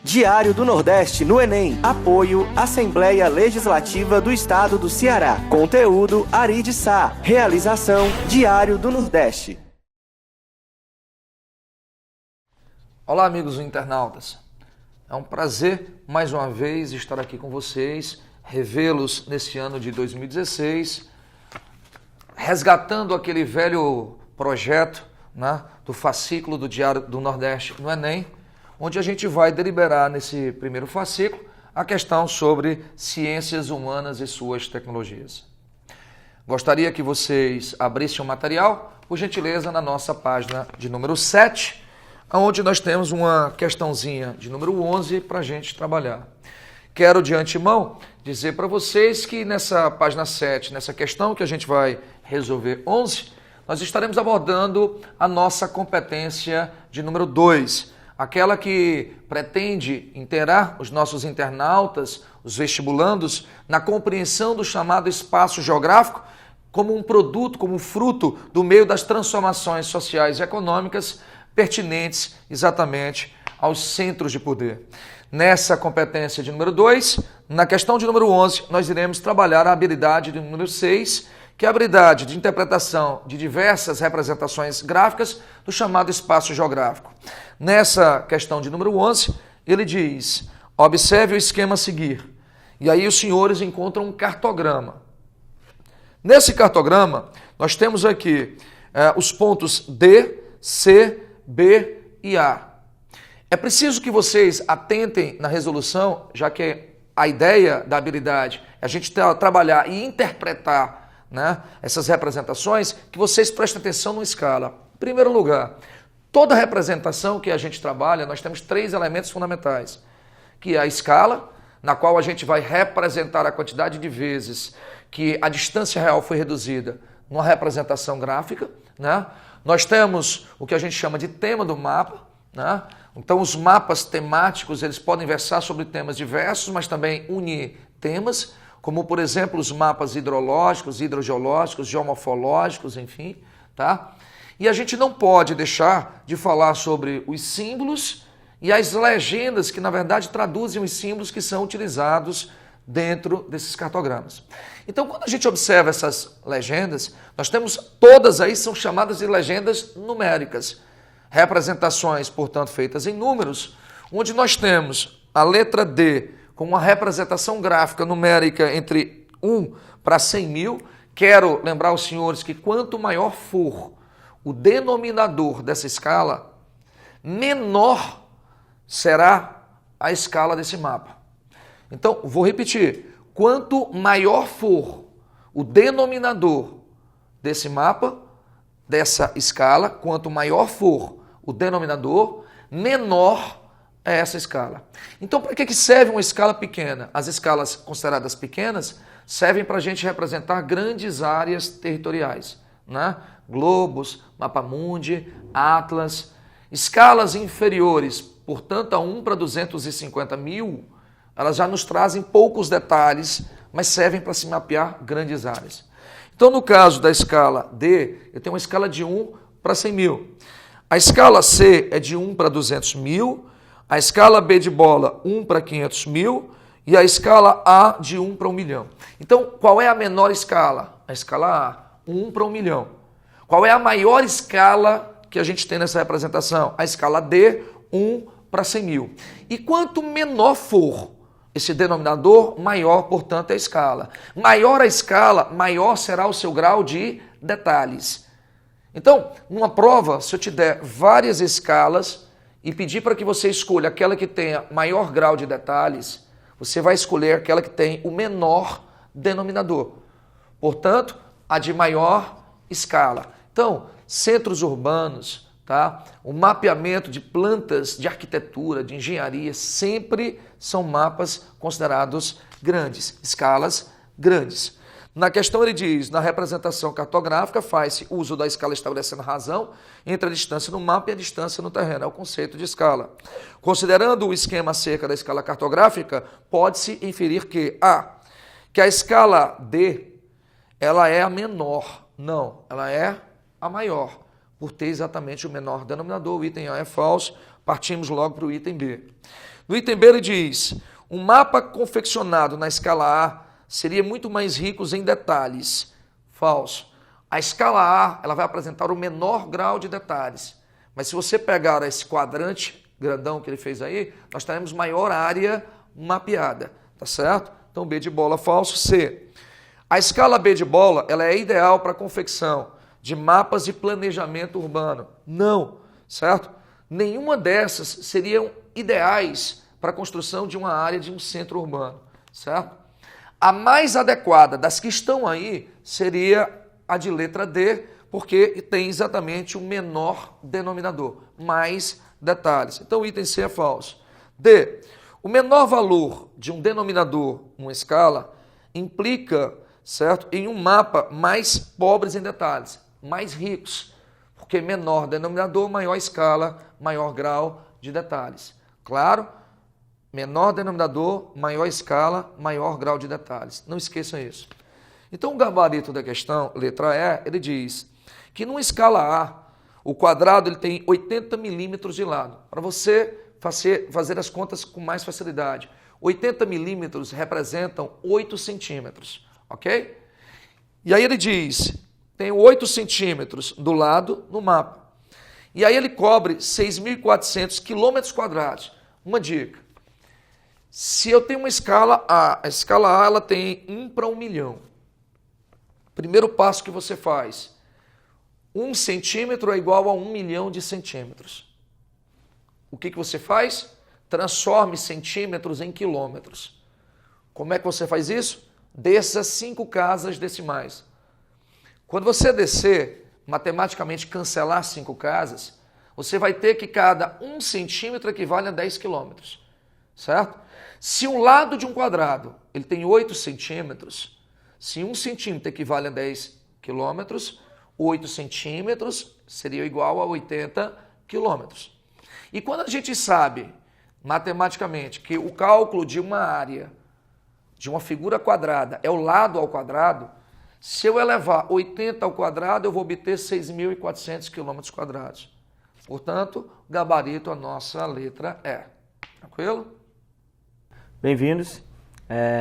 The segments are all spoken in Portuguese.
Diário do Nordeste no Enem. Apoio Assembleia Legislativa do Estado do Ceará. Conteúdo Ari de Sá. Realização Diário do Nordeste. Olá, amigos internautas. É um prazer mais uma vez estar aqui com vocês, revê-los nesse ano de 2016, resgatando aquele velho projeto, né, do fascículo do Diário do Nordeste no Enem, onde a gente vai deliberar nesse primeiro fascículo a questão sobre ciências humanas e suas tecnologias. Gostaria que vocês abrissem o material, por gentileza, na nossa página de número 7, onde nós temos uma questãozinha de número 11 para a gente trabalhar. Quero de antemão dizer para vocês que nessa página 7, nessa questão que a gente vai resolver 11, nós estaremos abordando a nossa competência de número 2, aquela que pretende inteirar os nossos internautas, os vestibulandos, na compreensão do chamado espaço geográfico como um produto, como fruto do meio das transformações sociais e econômicas pertinentes exatamente aos centros de poder. Nessa competência de número 2, na questão de número 11, nós iremos trabalhar a habilidade de número 6, que é a habilidade de interpretação de diversas representações gráficas do chamado espaço geográfico. Nessa questão de número 11, ele diz, observe o esquema a seguir. E aí os senhores encontram um cartograma. Nesse cartograma, nós temos aqui os pontos D, C, B e A. É preciso que vocês atentem na resolução, já que a ideia da habilidade é a gente trabalhar e interpretar, né, essas representações, que vocês prestem atenção numa escala. Em primeiro lugar, toda representação que a gente trabalha, nós temos 3 elementos fundamentais, que é a escala, na qual a gente vai representar a quantidade de vezes que a distância real foi reduzida numa representação gráfica, né? Nós temos o que a gente chama de tema do mapa, né? Então os mapas temáticos, eles podem versar sobre temas diversos, mas também unir temas, como, por exemplo, os mapas hidrológicos, hidrogeológicos, geomorfológicos, enfim, tá? E a gente não pode deixar de falar sobre os símbolos e as legendas, que, na verdade, traduzem os símbolos que são utilizados dentro desses cartogramas. Então, quando a gente observa essas legendas, nós temos todas aí, são chamadas de legendas numéricas. Representações, portanto, feitas em números, onde nós temos a letra D, com uma representação gráfica numérica entre 1 para 100 mil. Quero lembrar aos senhores que quanto maior for o denominador dessa escala, menor será a escala desse mapa. Então, vou repetir. Quanto maior for o denominador desse mapa, dessa escala, quanto maior for o denominador, menor é essa escala. Então, para que serve uma escala pequena? As escalas consideradas pequenas servem para a gente representar grandes áreas territoriais, né? Globos, mapamundi, atlas. Escalas inferiores, portanto, a 1 para 250 mil, elas já nos trazem poucos detalhes, mas servem para se mapear grandes áreas. Então, no caso da escala D, eu tenho uma escala de 1 para 100 mil. A escala C é de 1 para 200 mil, a escala B de bola, 1 para 500 mil, e a escala A de 1 para 1 milhão. Então, qual é a menor escala? A escala A, 1 para 1 milhão. Qual é a maior escala que a gente tem nessa representação? A escala D, 1 para 100 mil. E quanto menor for esse denominador, maior, portanto, é a escala. Maior a escala, maior será o seu grau de detalhes. Então, numa prova, se eu te der várias escalas e pedir para que você escolha aquela que tenha maior grau de detalhes, você vai escolher aquela que tem o menor denominador. Portanto, a de maior escala. Então, centros urbanos, tá? O mapeamento de plantas, de arquitetura, de engenharia, sempre são mapas considerados grandes, escalas grandes. Na questão ele diz, na representação cartográfica faz-se uso da escala estabelecendo razão entre a distância no mapa e a distância no terreno, é o conceito de escala. Considerando o esquema acerca da escala cartográfica, pode-se inferir que a escala D, ela é a menor. Não, ela é a maior, por ter exatamente o menor denominador. O item A é falso, partimos logo para o item B. No item B ele diz, um mapa confeccionado na escala A seria muito mais rico em detalhes. Falso. A escala A ela vai apresentar o menor grau de detalhes. Mas se você pegar esse quadrante grandão que ele fez aí, nós teremos maior área mapeada. Tá certo? Então B de bola falso. C. A escala B de bola ela é ideal para a confecção de mapas de planejamento urbano. Não. Certo? Nenhuma dessas seriam ideais para a construção de uma área de um centro urbano, certo? A mais adequada das que estão aí seria a de letra D, porque tem exatamente o menor denominador, mais detalhes. Então o item C é falso. D. O menor valor de um denominador numa escala implica, certo, em um mapa mais pobres em detalhes, mais ricos, porque menor denominador, maior escala, maior grau de detalhes. Claro? Menor denominador, maior escala, maior grau de detalhes. Não esqueçam isso. Então, o gabarito da questão, letra E, ele diz que numa escala A, o quadrado ele tem 80 milímetros de lado. Para você fazer as contas com mais facilidade. 80 milímetros representam 8 centímetros, ok? E aí ele diz, tem 8 centímetros do lado no mapa. E aí ele cobre 6.400 quilômetros quadrados. Uma dica. Se eu tenho uma escala A ela tem 1 para 1 milhão. Primeiro passo que você faz, 1 centímetro é igual a 1 milhão de centímetros. O que você faz? Transforme centímetros em quilômetros. Como é que você faz isso? Desça 5 casas decimais. Quando você descer, matematicamente cancelar 5 casas, você vai ter que cada 1 centímetro equivale a 10 quilômetros. Certo? Se um lado de um quadrado ele tem 8 centímetros, se 1 centímetro equivale a 10 quilômetros, 8 centímetros seria igual a 80 quilômetros. E quando a gente sabe, matematicamente, que o cálculo de uma área, de uma figura quadrada, é o lado ao quadrado, se eu elevar 80 ao quadrado, eu vou obter 6.400 quilômetros quadrados. Portanto, gabarito a nossa letra E. Tranquilo? Bem-vindos.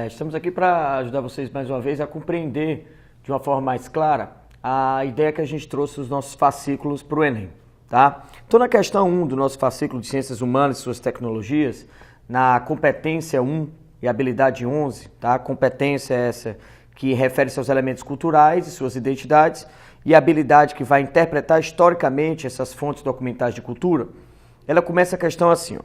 Estamos aqui para ajudar vocês mais uma vez a compreender de uma forma mais clara a ideia que a gente trouxe nos nossos fascículos para o Enem. Tá? Então, na questão 1 do nosso fascículo de Ciências Humanas e Suas Tecnologias, na competência 1 e habilidade 11, tá? Competência essa que refere-se aos elementos culturais e suas identidades, e a habilidade que vai interpretar historicamente essas fontes documentais de cultura, ela começa a questão assim, ó.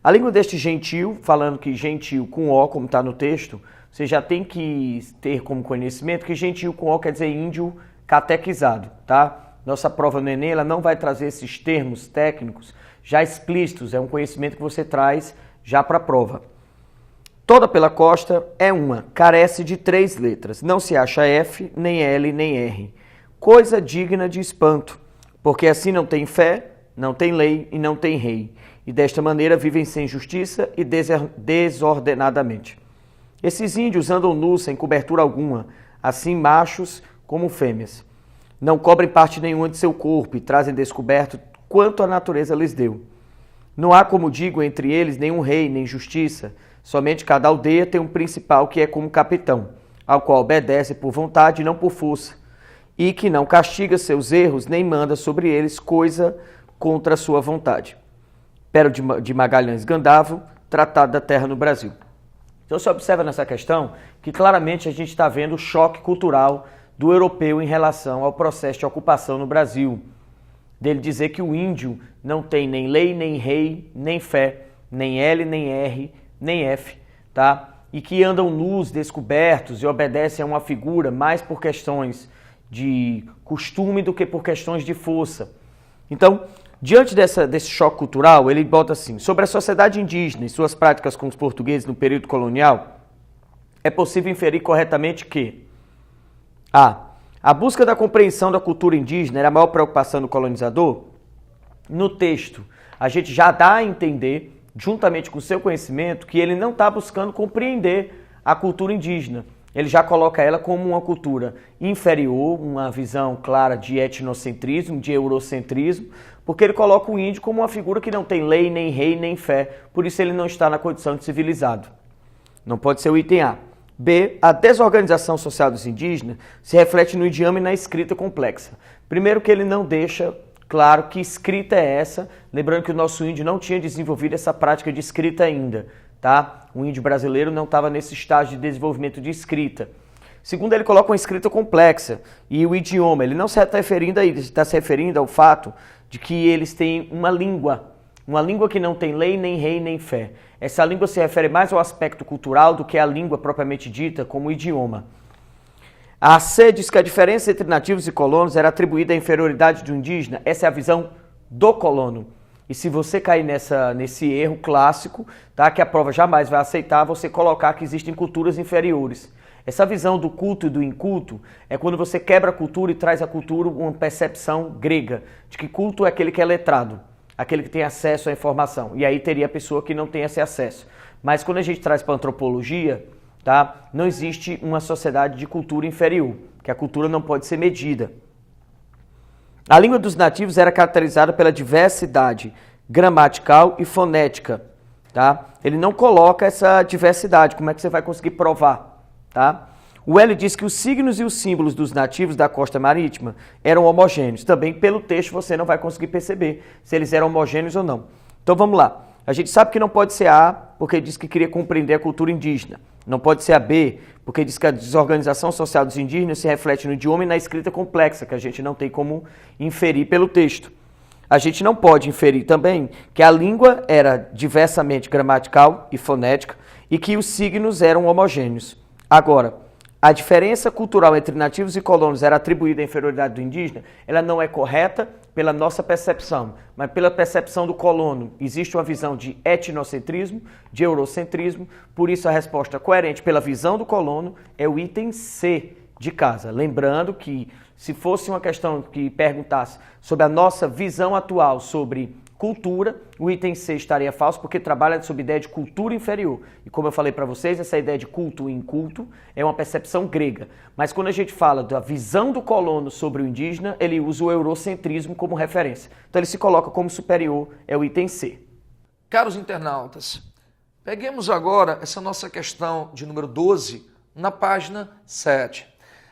A língua deste gentil, falando que gentil com O, como está no texto, você já tem que ter como conhecimento que gentil com O quer dizer índio catequizado, tá? Nossa prova no Enem, ela não vai trazer esses termos técnicos já explícitos, é um conhecimento que você traz já para a prova. Toda pela costa é uma, carece de 3 letras, não se acha F, nem L, nem R. Coisa digna de espanto, porque assim não tem fé, não tem lei e não tem rei. E desta maneira vivem sem justiça e desordenadamente. Esses índios andam nus sem cobertura alguma, assim machos como fêmeas. Não cobrem parte nenhuma de seu corpo e trazem descoberto quanto a natureza lhes deu. Não há, como digo, entre eles nenhum rei, nem justiça, somente cada aldeia tem um principal que é como capitão, ao qual obedece por vontade e não por força, e que não castiga seus erros nem manda sobre eles coisa contra a sua vontade. Pero de Magalhães Gandavo, Tratado da Terra no Brasil. Então você observa nessa questão que claramente a gente está vendo o choque cultural do europeu em relação ao processo de ocupação no Brasil. Dele dizer que o índio não tem nem lei, nem rei, nem fé, nem L, nem R, nem F, tá? E que andam nus, descobertos e obedecem a uma figura mais por questões de costume do que por questões de força. Então, diante desse choque cultural, ele bota assim, sobre a sociedade indígena e suas práticas com os portugueses no período colonial, é possível inferir corretamente que a busca da compreensão da cultura indígena era a maior preocupação do colonizador. No texto, a gente já dá a entender, juntamente com o seu conhecimento, que ele não está buscando compreender a cultura indígena. ele já coloca ela como uma cultura inferior, uma visão clara de etnocentrismo, de eurocentrismo, porque ele coloca o índio como uma figura que não tem lei, nem rei, nem fé, por isso ele não está na condição de civilizado. Não pode ser o item A. B. A desorganização social dos indígenas se reflete no idioma e na escrita complexa. Primeiro que ele não deixa claro que escrita é essa, lembrando que o nosso índio não tinha desenvolvido essa prática de escrita ainda, tá? O índio brasileiro não estava nesse estágio de desenvolvimento de escrita. Segundo, ele coloca uma escrita complexa e o idioma, ele não se está referindo a isso, está se referindo ao fato de que eles têm uma língua que não tem lei, nem rei, nem fé. Essa língua se refere mais ao aspecto cultural do que à língua propriamente dita como idioma. A C diz que a diferença entre nativos e colonos era atribuída à inferioridade do indígena. Essa é a visão do colono. E se você cair nesse erro clássico, tá, que a prova jamais vai aceitar, você colocar que existem culturas inferiores. Essa visão do culto e do inculto é quando você quebra a cultura e traz à cultura uma percepção grega, de que culto é aquele que é letrado, aquele que tem acesso à informação. E aí teria a pessoa que não tem esse acesso. Mas quando a gente traz para a antropologia, tá, não existe uma sociedade de cultura inferior, que a cultura não pode ser medida. A língua dos nativos era caracterizada pela diversidade gramatical e fonética. Tá? Ele não coloca essa diversidade, como é que você vai conseguir provar? Tá? O Hélio diz que os signos e os símbolos dos nativos da costa marítima eram homogêneos. Também pelo texto você não vai conseguir perceber se eles eram homogêneos ou não. Então vamos lá. A gente sabe que não pode ser A, porque diz que queria compreender a cultura indígena. Não pode ser a B, porque diz que a desorganização social dos indígenas se reflete no idioma e na escrita complexa, que a gente não tem como inferir pelo texto. A gente não pode inferir também que a língua era diversamente gramatical e fonética e que os signos eram homogêneos. Agora, a diferença cultural entre nativos e colonos era atribuída à inferioridade do indígena, ela não é correta pela nossa percepção, mas pela percepção do colono. Existe uma visão de etnocentrismo, de eurocentrismo, por isso a resposta coerente pela visão do colono é o item C de casa. Lembrando que se fosse uma questão que perguntasse sobre a nossa visão atual sobre cultura, o item C estaria falso porque trabalha sob ideia de cultura inferior. E como eu falei para vocês, essa ideia de culto e inculto é uma percepção grega. Mas quando a gente fala da visão do colono sobre o indígena, ele usa o eurocentrismo como referência. Então ele se coloca como superior, é o item C. Caros internautas, peguemos agora essa nossa questão de número 12 na página 7.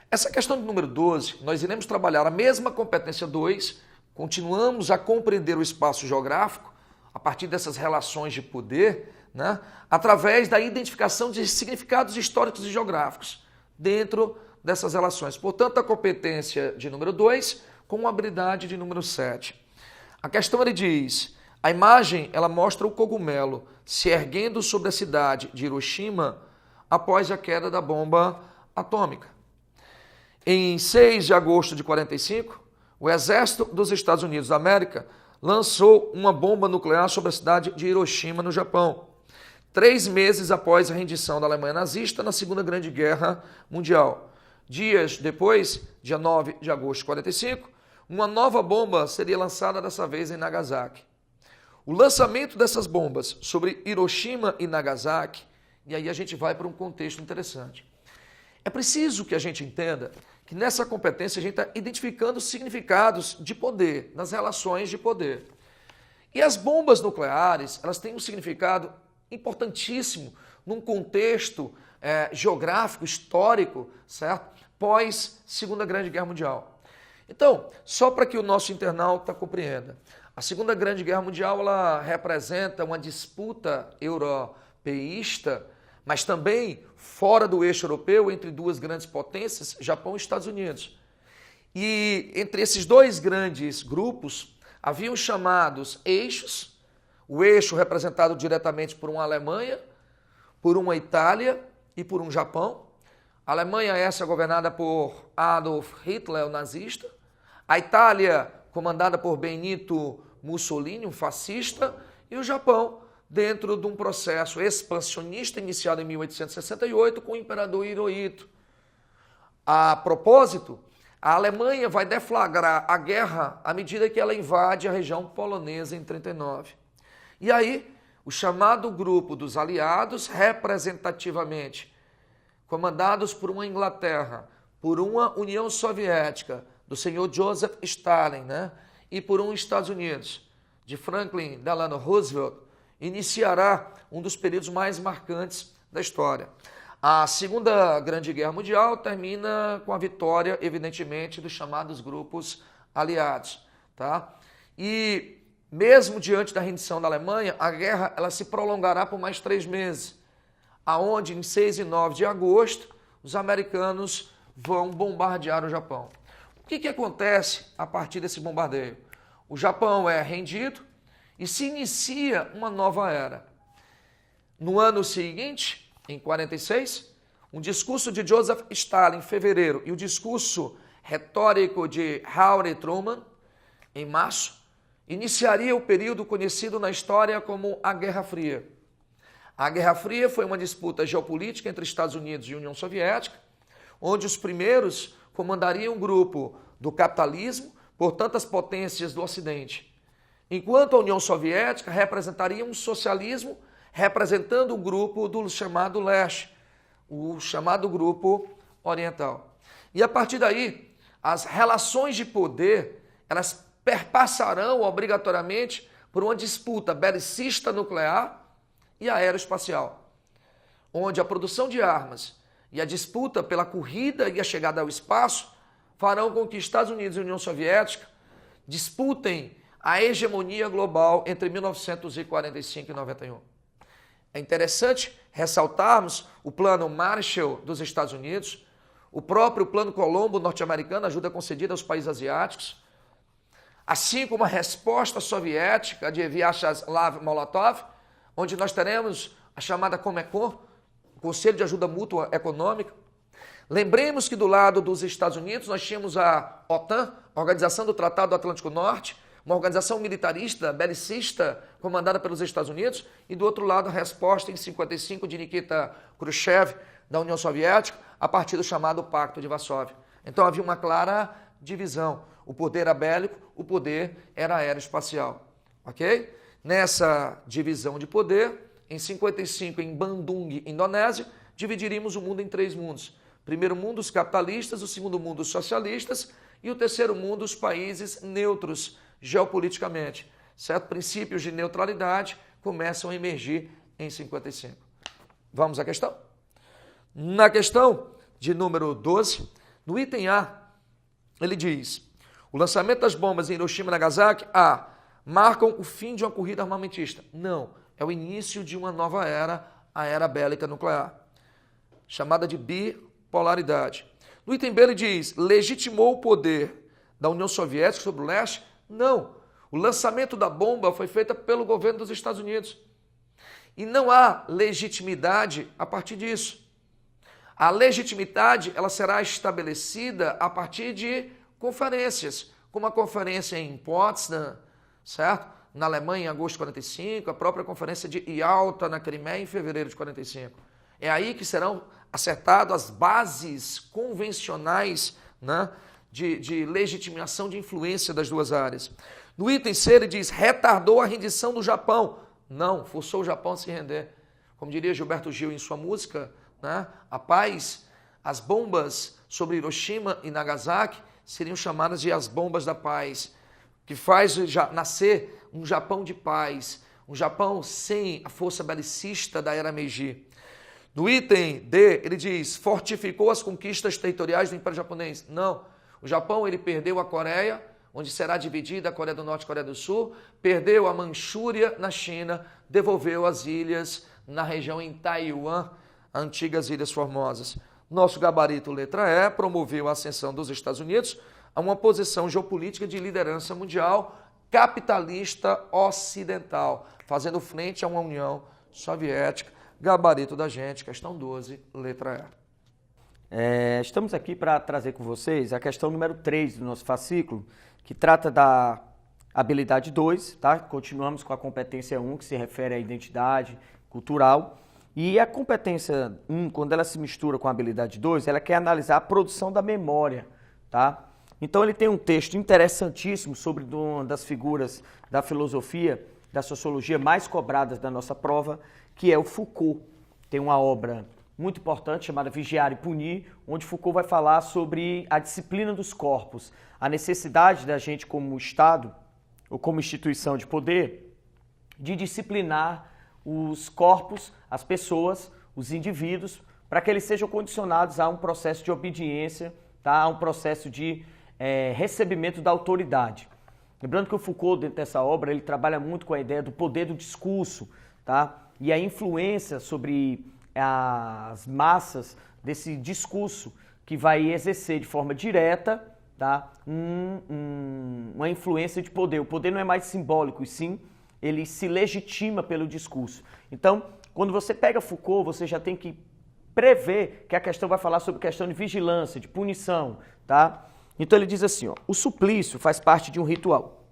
Essa questão de número 12, nós iremos trabalhar a mesma competência 2. Continuamos a compreender o espaço geográfico a partir dessas relações de poder, né, através da identificação de significados históricos e geográficos dentro dessas relações. Portanto, a competência de número 2 com a habilidade de número 7. A questão ele diz, a imagem ela mostra o cogumelo se erguendo sobre a cidade de Hiroshima após a queda da bomba atômica. Em 6 de agosto de 45, o exército dos Estados Unidos da América lançou uma bomba nuclear sobre a cidade de Hiroshima, no Japão, 3 meses após a rendição da Alemanha nazista na Segunda Grande Guerra Mundial. Dias depois, dia 9 de agosto de 45, uma nova bomba seria lançada dessa vez em Nagasaki. O lançamento dessas bombas sobre Hiroshima e Nagasaki, e aí a gente vai para um contexto interessante. É preciso que a gente entenda que nessa competência a gente está identificando significados de poder, nas relações de poder. E as bombas nucleares, elas têm um significado importantíssimo num contexto geográfico, histórico, certo? Pós Segunda Grande Guerra Mundial. Então, só para que o nosso internauta compreenda, a Segunda Grande Guerra Mundial ela representa uma disputa europeísta, mas também fora do eixo europeu, entre duas grandes potências, Japão e Estados Unidos. E entre esses dois grandes grupos, haviam chamados eixos, o eixo representado diretamente por uma Alemanha, por uma Itália e por um Japão. A Alemanha essa governada por Adolf Hitler, o nazista. A Itália comandada por Benito Mussolini, um fascista. E o Japão dentro de um processo expansionista iniciado em 1868 com o imperador Hirohito. A propósito, a Alemanha vai deflagrar a guerra à medida que ela invade a região polonesa em 1939. E aí, o chamado grupo dos aliados, representativamente comandados por uma Inglaterra, por uma União Soviética, do senhor Joseph Stalin, né? E por um Estados Unidos, de Franklin Delano Roosevelt, iniciará um dos períodos mais marcantes da história. A Segunda Grande Guerra Mundial termina com a vitória, evidentemente, dos chamados grupos aliados, tá? E mesmo diante da rendição da Alemanha, a guerra ela se prolongará por mais 3 meses, aonde em 6 e 9 de agosto os americanos vão bombardear o Japão. O que acontece a partir desse bombardeio? O Japão é rendido e se inicia uma nova era. No ano seguinte, em 46, um discurso de Joseph Stalin em fevereiro e o discurso retórico de Harry Truman em março, iniciaria o período conhecido na história como a Guerra Fria. A Guerra Fria foi uma disputa geopolítica entre Estados Unidos e União Soviética, onde os primeiros comandariam um grupo do capitalismo por tantas potências do Ocidente, enquanto a União Soviética representaria um socialismo representando o grupo do chamado leste, o chamado grupo oriental. E a partir daí, as relações de poder, elas perpassarão obrigatoriamente por uma disputa belicista nuclear e aeroespacial, onde a produção de armas e a disputa pela corrida e a chegada ao espaço farão com que Estados Unidos e União Soviética disputem a hegemonia global entre 1945 e 91. É interessante ressaltarmos o plano Marshall dos Estados Unidos, o próprio plano Colombo norte-americano, ajuda concedida aos países asiáticos, assim como a resposta soviética de Vyacheslav-Molotov, onde nós teremos a chamada Comecon, o Conselho de Ajuda Mútua Econômica. Lembremos que do lado dos Estados Unidos nós tínhamos a OTAN, Organização do Tratado do Atlântico Norte, uma organização militarista, belicista, comandada pelos Estados Unidos, e do outro lado a resposta em 55 de Nikita Khrushchev, da União Soviética, a partir do chamado Pacto de Varsóvia. Então havia uma clara divisão. O poder era bélico, o poder era aeroespacial. Ok? Nessa divisão de poder, em 55, em Bandung, Indonésia, dividiríamos o mundo em 3 mundos. Primeiro mundo, os capitalistas, o segundo mundo, os socialistas, e o terceiro mundo, os países neutros geopoliticamente. Certo? Princípios de neutralidade começam a emergir em 55. Vamos à questão? Na questão de número 12, no item A, ele diz: o lançamento das bombas em Hiroshima e Nagasaki, A, marcam o fim de uma corrida armamentista. Não, é o início de uma nova era, a era bélica nuclear, chamada de bipolaridade. No item B ele diz: legitimou o poder da União Soviética sobre o leste? Não, o lançamento da bomba foi feito pelo governo dos Estados Unidos. E não há legitimidade a partir disso. A legitimidade ela será estabelecida a partir de conferências, como a conferência em Potsdam, certo? Na Alemanha em agosto de 45, a própria conferência de Yalta na Crimeia em fevereiro de 45. É aí que serão acertadas as bases convencionais, né, de legitimação de influência das duas áreas. No item C ele diz: retardou a rendição do Japão. Não, forçou o Japão a se render. Como diria Gilberto Gil em sua música, né, A Paz, as bombas sobre Hiroshima e Nagasaki seriam chamadas de as bombas da paz, que faz nascer um Japão de paz, um Japão sem a força belicista da era Meiji. No item D, ele diz: fortificou as conquistas territoriais do Império Japonês. Não, o Japão ele perdeu a Coreia, onde será dividida a Coreia do Norte e a Coreia do Sul, perdeu a Manchúria na China, devolveu as ilhas na região em Taiwan, antigas Ilhas Formosas. Nosso gabarito letra E promoveu a ascensão dos Estados Unidos a uma posição geopolítica de liderança mundial capitalista ocidental, fazendo frente a uma União Soviética. Gabarito da gente, questão 12, letra E. Estamos aqui para trazer com vocês a questão número 3 do nosso fascículo, que trata da habilidade 2, tá? Continuamos com a competência 1, que se refere à identidade cultural. E a competência 1, quando ela se mistura com a habilidade 2, ela quer analisar a produção da memória, tá? Então ele tem um texto interessantíssimo sobre uma das figuras da filosofia, da sociologia mais cobradas da nossa prova, que é o Foucault. Tem uma obra muito importante, chamada Vigiar e Punir, onde Foucault vai falar sobre a disciplina dos corpos, a necessidade da gente como Estado, ou como instituição de poder, de disciplinar os corpos, as pessoas, os indivíduos, para que eles sejam condicionados a um processo de obediência, tá? A um processo de recebimento da autoridade. Lembrando que o Foucault, dentro dessa obra, ele trabalha muito com a ideia do poder do discurso, tá? E a influência sobre as massas desse discurso que vai exercer de forma direta, tá? Uma influência de poder. O poder não é mais simbólico, e sim ele se legitima pelo discurso. Então, quando você pega Foucault, você já tem que prever que a questão vai falar sobre questão de vigilância, de punição, tá? Então ele diz assim, ó, o suplício faz parte de um ritual.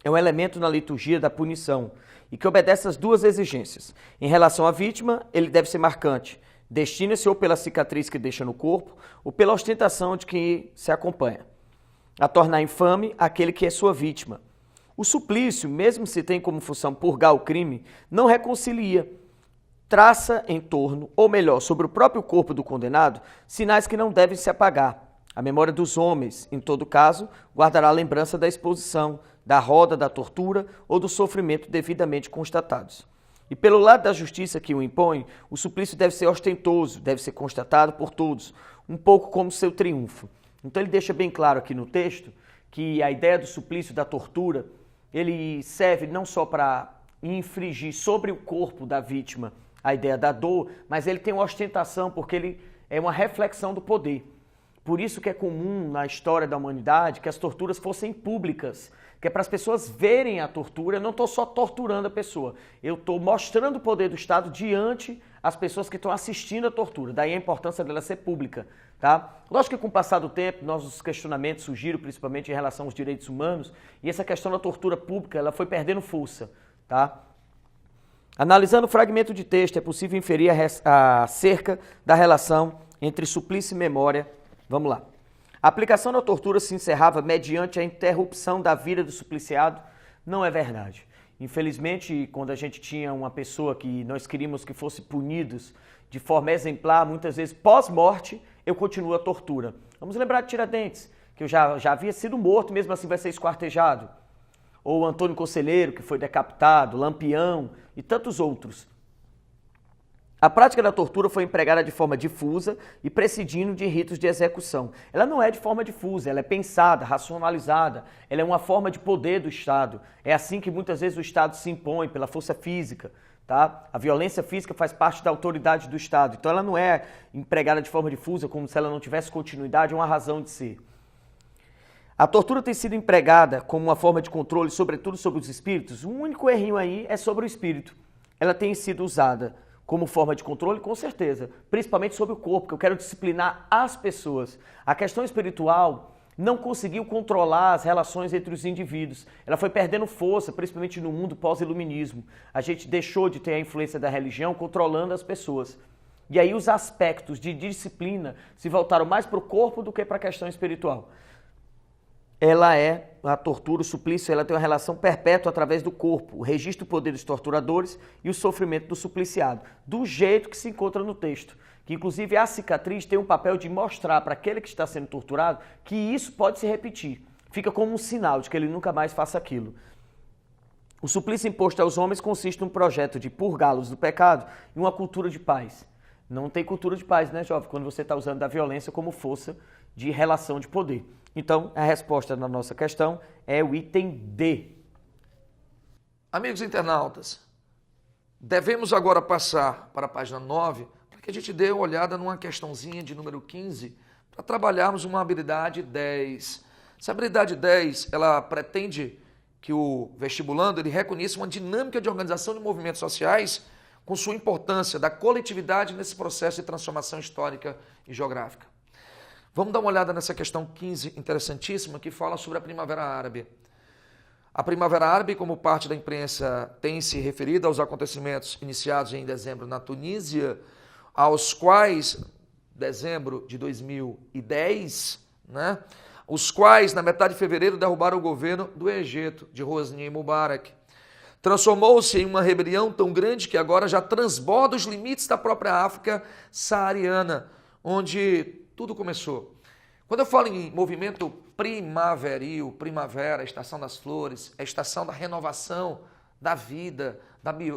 É um elemento na liturgia da punição e que obedece às duas exigências. Em relação à vítima, ele deve ser marcante. Destina-se ou pela cicatriz que deixa no corpo ou pela ostentação de que se acompanha. A tornar infame aquele que é sua vítima. O suplício, mesmo se tem como função purgar o crime, não reconcilia. Traça em torno, ou melhor, sobre o próprio corpo do condenado, sinais que não devem se apagar. A memória dos homens, em todo caso, guardará a lembrança da exposição, da roda, da tortura ou do sofrimento devidamente constatados. E pelo lado da justiça que o impõe, o suplício deve ser ostentoso, deve ser constatado por todos, um pouco como seu triunfo. Então ele deixa bem claro aqui no texto que a ideia do suplício, da tortura, ele serve não só para infligir sobre o corpo da vítima a ideia da dor, mas ele tem uma ostentação porque ele é uma reflexão do poder. Por isso que é comum na história da humanidade que as torturas fossem públicas, que é para as pessoas verem a tortura. Eu não estou só torturando a pessoa, eu estou mostrando o poder do Estado diante as pessoas que estão assistindo a tortura. Daí a importância dela ser pública, tá? Lógico que com o passar do tempo, nossos questionamentos surgiram principalmente em relação aos direitos humanos e essa questão da tortura pública, ela foi perdendo força, tá? Analisando o fragmento de texto, é possível inferir acerca da relação entre suplício e memória. Vamos lá. A aplicação da tortura se encerrava mediante a interrupção da vida do supliciado? Não é verdade. Infelizmente, quando a gente tinha uma pessoa que nós queríamos que fosse punidos de forma exemplar, muitas vezes pós-morte, eu continuo a tortura. Vamos lembrar de Tiradentes, que eu já havia sido morto, mesmo assim vai ser esquartejado. Ou Antônio Conselheiro, que foi decapitado, Lampião e tantos outros. A prática da tortura foi empregada de forma difusa e presidindo de ritos de execução. Ela não é de forma difusa, ela é pensada, racionalizada, ela é uma forma de poder do Estado. É assim que muitas vezes o Estado se impõe, pela força física, tá? A violência física faz parte da autoridade do Estado, então ela não é empregada de forma difusa, como se ela não tivesse continuidade, é uma razão de ser. A tortura tem sido empregada como uma forma de controle, sobretudo sobre os espíritos. O único errinho aí é sobre o espírito. Ela tem sido usada como forma de controle, com certeza, principalmente sobre o corpo, que eu quero disciplinar as pessoas. A questão espiritual não conseguiu controlar as relações entre os indivíduos. Ela foi perdendo força, principalmente no mundo pós-iluminismo. A gente deixou de ter a influência da religião controlando as pessoas. E aí os aspectos de disciplina se voltaram mais para o corpo do que para a questão espiritual. A tortura, o suplício, ela tem uma relação perpétua através do corpo, o registro do poder dos torturadores e o sofrimento do supliciado, do jeito que se encontra no texto. Que inclusive a cicatriz tem um papel de mostrar para aquele que está sendo torturado que isso pode se repetir. Fica como um sinal de que ele nunca mais faça aquilo. O suplício imposto aos homens consiste num projeto de purgá-los do pecado e uma cultura de paz. Não tem cultura de paz, né, jovem? Quando você está usando da violência como força de relação de poder. Então, a resposta na nossa questão é o item D. Amigos internautas, devemos agora passar para a página 9 para que a gente dê uma olhada numa questãozinha de número 15 para trabalharmos uma habilidade 10. Essa habilidade 10, ela pretende que o vestibulando ele reconheça uma dinâmica de organização de movimentos sociais com sua importância da coletividade nesse processo de transformação histórica e geográfica. Vamos dar uma olhada nessa questão 15, interessantíssima, que fala sobre a Primavera Árabe. A Primavera Árabe, como parte da imprensa, tem se referido aos acontecimentos iniciados em dezembro na Tunísia, aos quais, dezembro de 2010, né, os quais, na metade de fevereiro, derrubaram o governo do Egito, de Hosni Mubarak. transformou-se em uma rebelião tão grande que agora já transborda os limites da própria África saariana, onde tudo começou. Quando eu falo em movimento primaveril, primavera, a estação das flores, a estação da renovação da vida,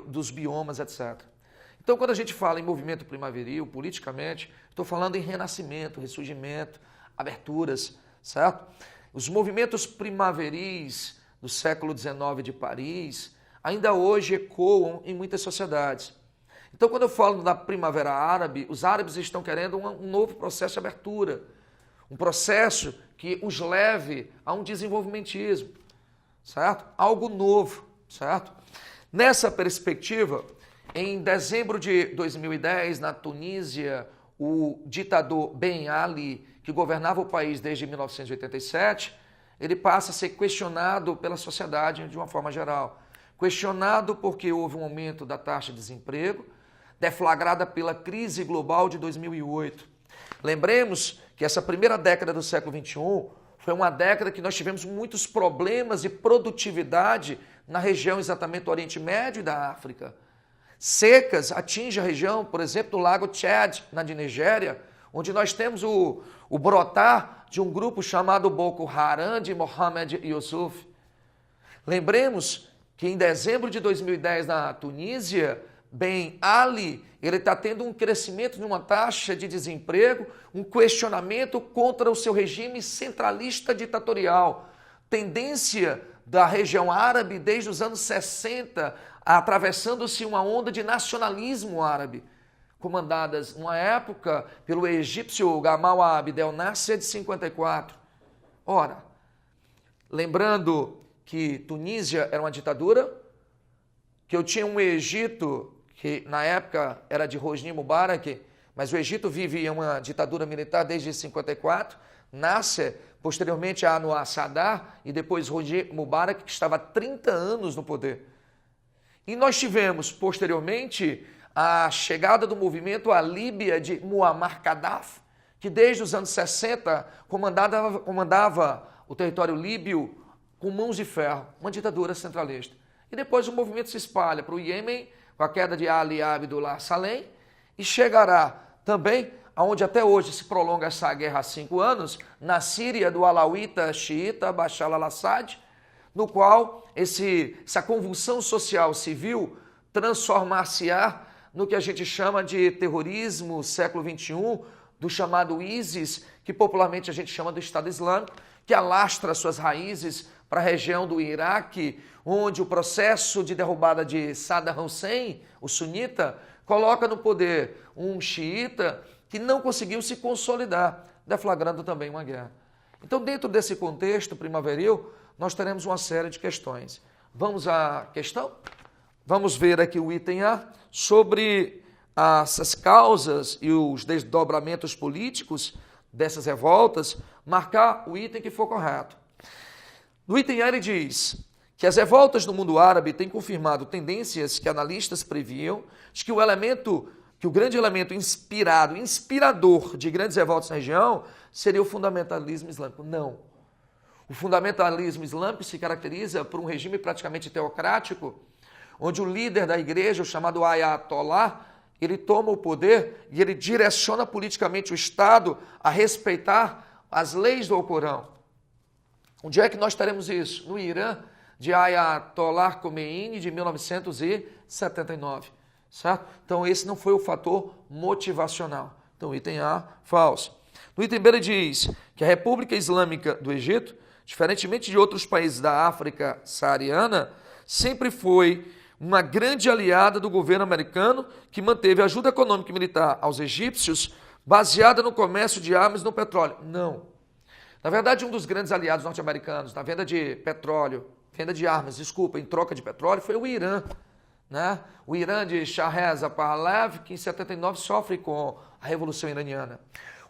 dos biomas, etc. Então, quando a gente fala em movimento primaveril, politicamente, estou falando em renascimento, ressurgimento, aberturas, certo? Os movimentos primaveris do século XIX de Paris ainda hoje ecoam em muitas sociedades. Então, quando eu falo da primavera árabe, os árabes estão querendo um novo processo de abertura, um processo que os leve a um desenvolvimentismo, certo? Algo novo, certo? Nessa perspectiva, em dezembro de 2010, na Tunísia, o ditador Ben Ali, que governava o país desde 1987, ele passa a ser questionado pela sociedade de uma forma geral. Questionado porque houve um aumento da taxa de desemprego, deflagrada pela crise global de 2008. Lembremos que essa primeira década do século XXI foi uma década que nós tivemos muitos problemas de produtividade na região exatamente do Oriente Médio e da África. Secas atingem a região, por exemplo, do Lago Tchad, na Nigéria, onde nós temos o brotar de um grupo chamado Boko Haram de Mohamed Yusuf. Lembremos que em dezembro de 2010, na Tunísia, Ben Ali, ele está tendo um crescimento de uma taxa de desemprego, um questionamento contra o seu regime centralista ditatorial. Tendência da região árabe desde os anos 60, atravessando-se uma onda de nacionalismo árabe, comandadas numa época pelo egípcio Gamal Abdel Nasser de 54. Ora, lembrando que Tunísia era uma ditadura, que eu tinha um Egito que na época era de Hosni Mubarak, mas o Egito vive uma ditadura militar desde 54, Nasser, posteriormente a Anwar Sadat e depois Hosni Mubarak, que estava há 30 anos no poder. E nós tivemos, posteriormente, a chegada do movimento à Líbia de Muammar Gaddafi, que desde os anos 60 comandava o território líbio com mãos de ferro, uma ditadura centralista. E depois o movimento se espalha para o Iêmen, com a queda de Ali Abdullah Saleh, e chegará também, aonde até hoje se prolonga essa guerra há 5 anos, na Síria do alauíta xiita Bashar al-Assad, no qual essa convulsão social civil transformar-se-á no que a gente chama de terrorismo século XXI, do chamado ISIS, que popularmente a gente chama do Estado Islâmico, que alastra suas raízes para a região do Iraque, onde o processo de derrubada de Saddam Hussein, o sunita, coloca no poder um xiita que não conseguiu se consolidar, deflagrando também uma guerra. Então, dentro desse contexto primaveril, nós teremos uma série de questões. Vamos à questão? Vamos ver aqui o item A sobre essas causas e os desdobramentos políticos dessas revoltas, marcar o item que for correto. No item A ele diz que as revoltas no mundo árabe têm confirmado tendências que analistas previam de que o grande elemento inspirador de grandes revoltas na região seria o fundamentalismo islâmico. Não. O fundamentalismo islâmico se caracteriza por um regime praticamente teocrático, onde o líder da igreja, o chamado Ayatollah, ele toma o poder e ele direciona politicamente o Estado a respeitar as leis do Alcorão. Onde é que nós teremos isso? No Irã, de Ayatollah Khomeini, de 1979. Certo? Então, esse não foi o fator motivacional. Então, item A, falso. No item B, ele diz que a República Islâmica do Egito, diferentemente de outros países da África saariana, sempre foi uma grande aliada do governo americano que manteve ajuda econômica e militar aos egípcios baseada no comércio de armas e no petróleo. Não. Na verdade, um dos grandes aliados norte-americanos na venda de petróleo, em troca de petróleo, foi o Irã. Né? O Irã de Shah Reza Pahlavi, que em 79 sofre com a Revolução Iraniana.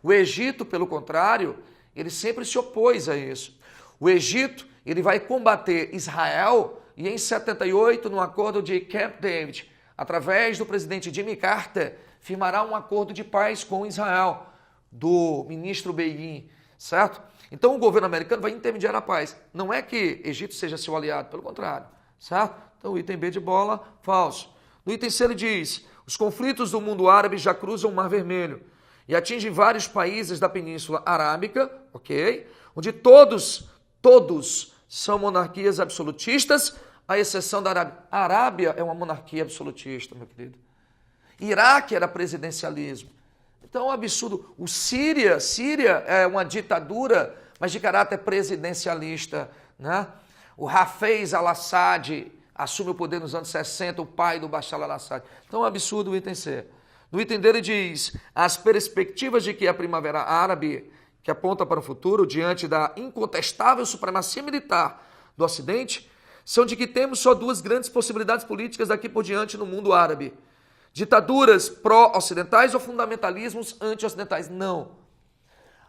O Egito, pelo contrário, ele sempre se opôs a isso. O Egito, ele vai combater Israel e em 78, no acordo de Camp David, através do presidente Jimmy Carter, firmará um acordo de paz com Israel, do ministro Begin, certo? Então o governo americano vai intermediar a paz. Não é que Egito seja seu aliado, pelo contrário, certo? Então, o item B de bola, falso. No item C ele diz, os conflitos do mundo árabe já cruzam o Mar Vermelho e atingem vários países da Península Arábica, ok? Onde todos são monarquias absolutistas, à exceção da Arábia. A Arábia é uma monarquia absolutista, meu querido. Iraque era presidencialismo. Então é um absurdo. Síria é uma ditadura, mas de caráter presidencialista, né? O Hafez al-Assad assume o poder nos anos 60, o pai do Bashar al-Assad. Então é um absurdo o item C. No item dele diz, as perspectivas de que a primavera árabe, que aponta para o futuro, diante da incontestável supremacia militar do Ocidente, são de que temos só duas grandes possibilidades políticas daqui por diante no mundo árabe. Ditaduras pró-ocidentais ou fundamentalismos anti-ocidentais. Não.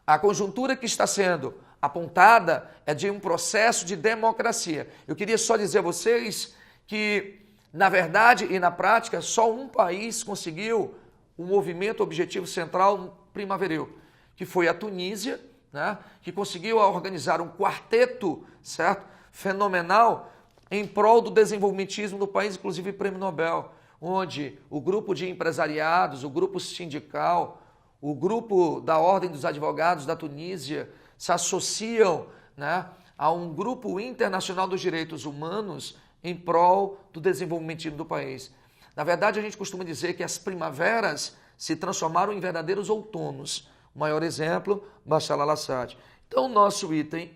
A conjuntura que está sendo apontada é de um processo de democracia. Eu queria só dizer a vocês que, na verdade e na prática, só um país conseguiu um movimento objetivo central primaveril, que foi a Tunísia, né, que conseguiu organizar um quarteto, certo, fenomenal em prol do desenvolvimentismo do país, inclusive prêmio Nobel, onde o grupo de empresariados, o grupo sindical, o grupo da Ordem dos Advogados da Tunísia se associam, né, a um grupo internacional dos direitos humanos em prol do desenvolvimentismo do país. Na verdade, a gente costuma dizer que as primaveras se transformaram em verdadeiros outonos. O maior exemplo, Bashar al-Assad. Então, o nosso item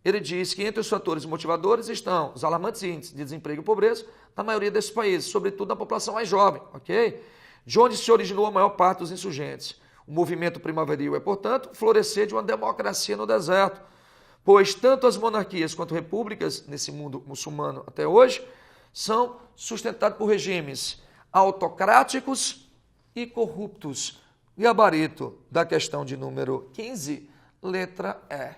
ele diz que entre os fatores motivadores estão os alarmantes índices de desemprego e pobreza na maioria desses países, sobretudo na população mais jovem, ok? De onde se originou a maior parte dos insurgentes. O movimento primaveril é, portanto, florescer de uma democracia no deserto, pois tanto as monarquias quanto repúblicas, nesse mundo muçulmano até hoje, são sustentadas por regimes autocráticos e corruptos. Gabarito da questão de número 15, letra E.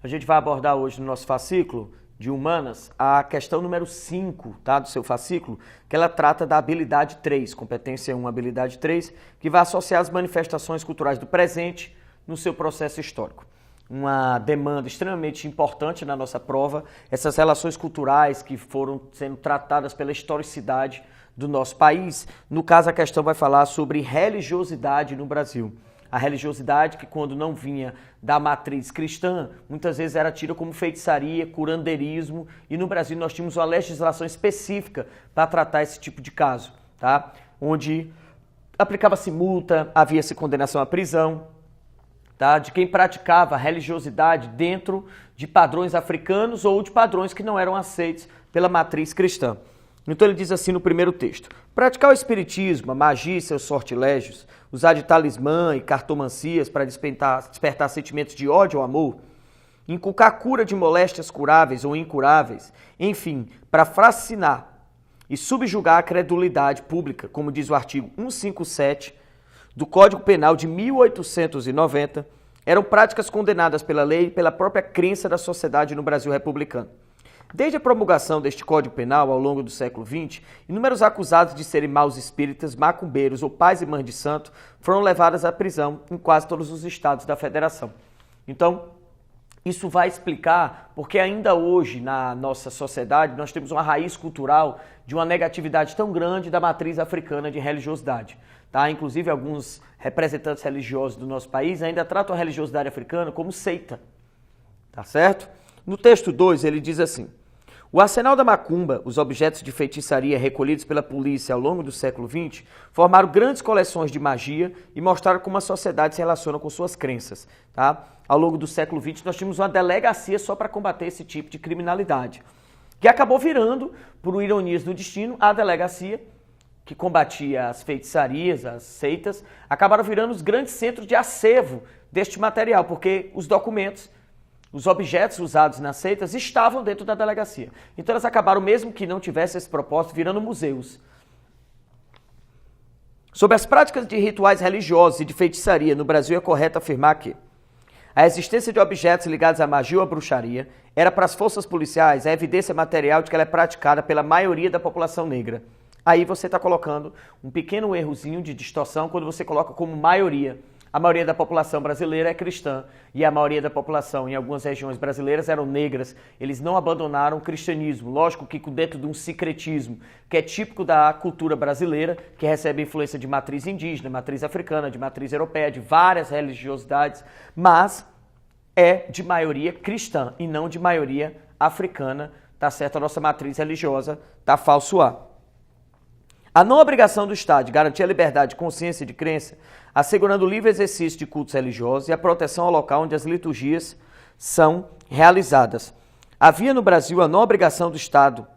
A gente vai abordar hoje no nosso fascículo de Humanas a questão número 5, tá, do seu fascículo, que ela trata da habilidade 3, competência 1, habilidade 3, que vai associar as manifestações culturais do presente no seu processo histórico. Uma demanda extremamente importante na nossa prova, essas relações culturais que foram sendo tratadas pela historicidade do nosso país. No caso, a questão vai falar sobre religiosidade no Brasil. A religiosidade que, quando não vinha da matriz cristã, muitas vezes era tida como feitiçaria, curandeirismo, e no Brasil nós tínhamos uma legislação específica para tratar esse tipo de caso, tá? Onde aplicava-se multa, havia-se condenação à prisão, tá? De quem praticava religiosidade dentro de padrões africanos ou de padrões que não eram aceitos pela matriz cristã. Então ele diz assim no primeiro texto: praticar o espiritismo, a magia e seus sortilégios, usar de talismã e cartomancias para despertar sentimentos de ódio ou amor, inculcar cura de moléstias curáveis ou incuráveis, enfim, para fascinar e subjugar a credulidade pública, como diz o artigo 157 do Código Penal de 1890, eram práticas condenadas pela lei e pela própria crença da sociedade no Brasil republicano. Desde a promulgação deste Código Penal, ao longo do século XX, inúmeros acusados de serem maus espíritas, macumbeiros ou pais e mães de santo foram levados à prisão em quase todos os estados da federação. Então, isso vai explicar porque ainda hoje, na nossa sociedade, nós temos uma raiz cultural de uma negatividade tão grande da matriz africana de religiosidade. Tá? Inclusive, alguns representantes religiosos do nosso país ainda tratam a religiosidade africana como seita. Tá certo? No texto 2, ele diz assim: o arsenal da macumba, os objetos de feitiçaria recolhidos pela polícia ao longo do século XX, formaram grandes coleções de magia e mostraram como a sociedade se relaciona com suas crenças. Tá? Ao longo do século XX, nós tínhamos uma delegacia só para combater esse tipo de criminalidade, que acabou virando, por ironias do destino, a delegacia que combatia as feitiçarias, as seitas, acabaram virando os grandes centros de acervo deste material, porque os documentos, os objetos usados nas seitas estavam dentro da delegacia. Então elas acabaram, mesmo que não tivessem esse propósito, virando museus. Sobre as práticas de rituais religiosos e de feitiçaria no Brasil, é correto afirmar que a existência de objetos ligados à magia ou à bruxaria era para as forças policiais a evidência material de que ela é praticada pela maioria da população negra. Aí você está colocando um pequeno errozinho de distorção quando você coloca como maioria. A maioria da população brasileira é cristã e a maioria da população em algumas regiões brasileiras eram negras. Eles não abandonaram o cristianismo. Lógico que dentro de um sincretismo que é típico da cultura brasileira, que recebe influência de matriz indígena, matriz africana, de matriz europeia, de várias religiosidades, mas é de maioria cristã e não de maioria africana, tá certo? A nossa matriz religiosa tá falso A. A não obrigação do Estado de garantir a liberdade de consciência e de crença, assegurando o livre exercício de cultos religiosos e a proteção ao local onde as liturgias são realizadas. Havia no Brasil a não obrigação do Estado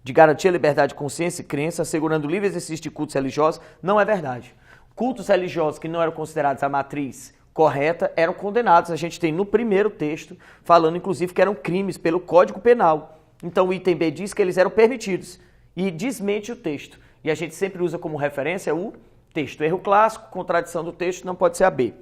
de garantir a liberdade de consciência e crença, assegurando o livre exercício de cultos religiosos, não é verdade. Cultos religiosos que não eram considerados a matriz correta eram condenados. A gente tem no primeiro texto, falando inclusive que eram crimes pelo Código Penal. Então o item B diz que eles eram permitidos e desmente o texto. E a gente sempre usa como referência o texto. Erro clássico, contradição do texto, não pode ser a B.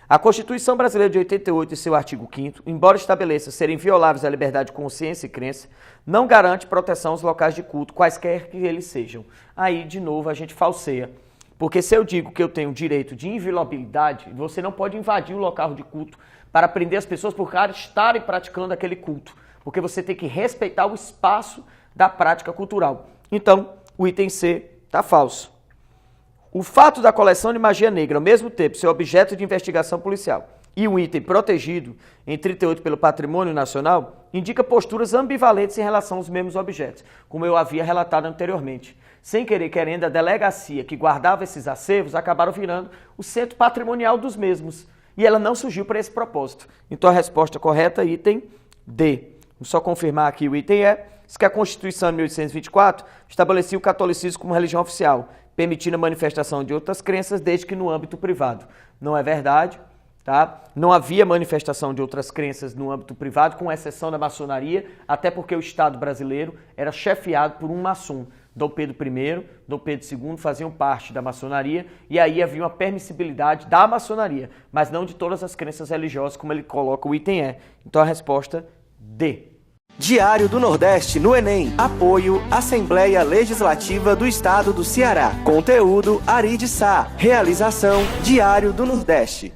A Constituição Brasileira de 88, em seu artigo 5º, embora estabeleça serem invioláveis a liberdade de consciência e crença, não garante proteção aos locais de culto, quaisquer que eles sejam. Aí, de novo, a gente falseia. Porque se eu digo que eu tenho direito de inviolabilidade, você não pode invadir o local de culto para prender as pessoas por estarem praticando aquele culto. Porque você tem que respeitar o espaço da prática cultural. Então, o item C está falso. O fato da coleção de magia negra, ao mesmo tempo, ser objeto de investigação policial e um item protegido em 38 pelo Patrimônio Nacional, indica posturas ambivalentes em relação aos mesmos objetos, como eu havia relatado anteriormente. Sem querer querendo, a delegacia que guardava esses acervos acabaram virando o centro patrimonial dos mesmos. E ela não surgiu para esse propósito. Então a resposta correta é item D. Vamos só confirmar aqui o item E. Diz que a Constituição de 1824 estabelecia o catolicismo como religião oficial, permitindo a manifestação de outras crenças, desde que no âmbito privado. Não é verdade, tá? Não havia manifestação de outras crenças no âmbito privado, com exceção da maçonaria, até porque o Estado brasileiro era chefiado por um maçom. Dom Pedro I, Dom Pedro II faziam parte da maçonaria e aí havia uma permissibilidade da maçonaria, mas não de todas as crenças religiosas, como ele coloca o item E. Então a resposta D. Diário do Nordeste no Enem. Apoio Assembleia Legislativa do Estado do Ceará. Conteúdo Ari de Sá. Realização Diário do Nordeste.